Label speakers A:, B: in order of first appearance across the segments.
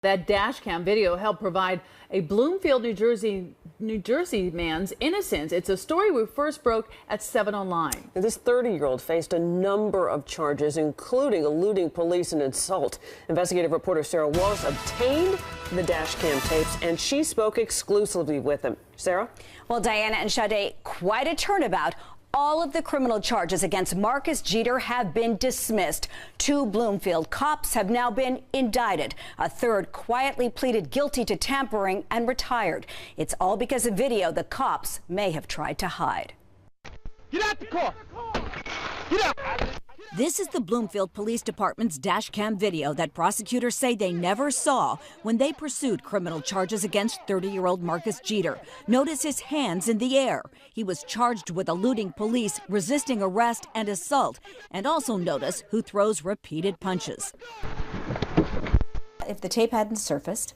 A: That Dashcam video helped provide a Bloomfield, New Jersey man's innocence. It's a story we first broke at 7 Online.
B: This 30-year-old faced a number of charges, including eluding police and assault. Investigative reporter Sarah Wallace obtained the Dashcam tapes, and she spoke exclusively with him. Sarah?
C: Well, Diana and Sade, quite a turnabout. All of the criminal charges against Marcus Jeter have been dismissed. 2 Bloomfield cops have now been indicted. A third quietly pleaded guilty to tampering and retired. It's all because of video the cops may have tried to hide.
D: Get out the car! Get out!
E: This is the Bloomfield Police Department's Dashcam video that prosecutors say they never saw when they pursued criminal charges against 30-year-old Marcus Jeter. Notice his hands in the air. He was charged with eluding police, resisting arrest, and assault. And also notice who throws repeated punches.
C: If the tape hadn't surfaced,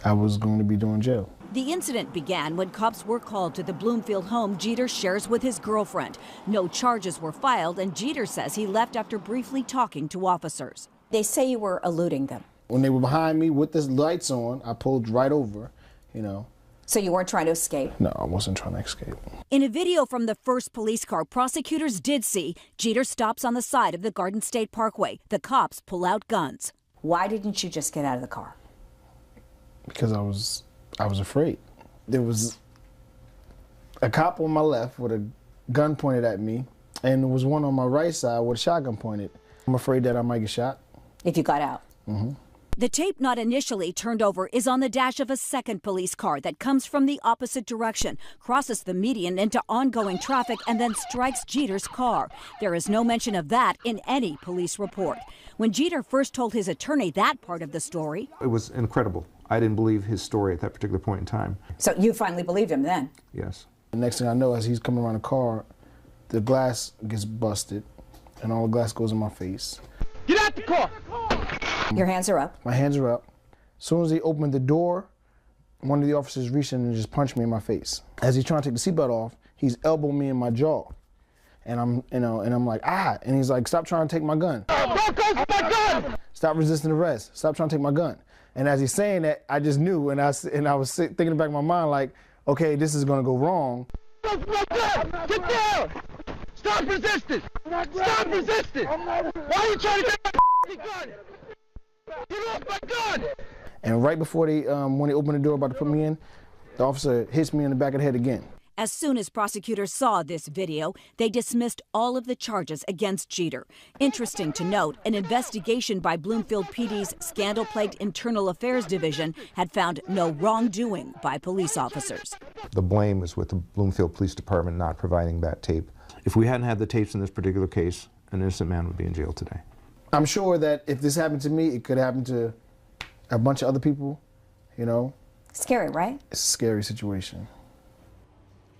F: I was going to be doing jail.
E: The incident began when cops were called to the Bloomfield home Jeter shares with his girlfriend. No charges were filed, and Jeter says he left after briefly talking to officers.
C: they say you were eluding them.
F: When they were behind me with the lights on, I pulled right over, you know.
C: So you weren't trying to escape?
F: No, I wasn't trying to escape.
E: In a video from the first police car, prosecutors did see Jeter stops on the side of the Garden State Parkway. The cops pull out guns.
C: Why didn't you just get out of the car?
F: Because I was afraid. There was a cop on my left with a gun pointed at me, and there was one on my right side with a shotgun pointed. I'm afraid that I might get shot.
C: If you got out?
F: Mm-hmm.
E: The tape not initially turned over is on the dash of a second police car that comes from the opposite direction, crosses the median into ongoing traffic, and then strikes Jeter's car. There is no mention of that in any police report. When Jeter first told his attorney that part of the story,
G: it was incredible. I didn't believe his story at that particular point in time.
C: So you finally believed him then?
G: Yes.
F: The next thing I know, as he's coming around the car, the glass gets busted, and all the glass goes in my face.
D: Get out the car!
C: Your hands are up?
F: My hands are up. As soon as he opened the door, one of the officers reached in and just punched me in my face. As he's trying to take the seatbelt off, he's elbowed me in my jaw. And I'm like, ah, and he's like, stop trying to take my gun.
D: Don't go for my gun!
F: Stop resisting arrest. Stop trying to take my gun. And as he's saying that, I just knew, and I was thinking in the back of my mind, like, okay, this is gonna go wrong.
D: Go for my gun! Get down! Stop resisting! Stop resisting! Why are you trying to take my gun? Get off my gun!
F: And right before when they opened the door about to put me in, the officer hits me in the back of the head again.
E: as soon as prosecutors saw this video, they dismissed all of the charges against Jeter. Interesting to note, an investigation by Bloomfield PD's scandal-plagued Internal Affairs Division had found no wrongdoing by police officers.
G: The blame is with the Bloomfield Police Department not providing that tape. If we hadn't had the tapes in this particular case, an innocent man would be in jail today.
F: I'm sure that if this happened to me, it could happen to a bunch of other people, you know.
C: Scary, right?
F: It's a scary situation.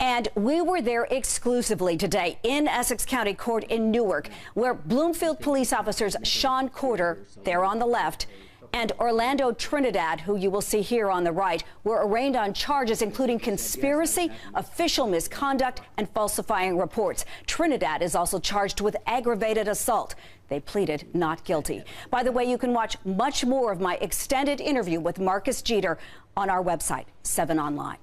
C: And we were there exclusively today in Essex County Court in Newark, where Bloomfield police officers Sean Corder, there on the left, and Orlando Trinidad, who you will see here on the right, were arraigned on charges including conspiracy, official misconduct, and falsifying reports. Trinidad is also charged with aggravated assault. They pleaded not guilty. By the way, you can watch much more of my extended interview with Marcus Jeter on our website, 7 Online.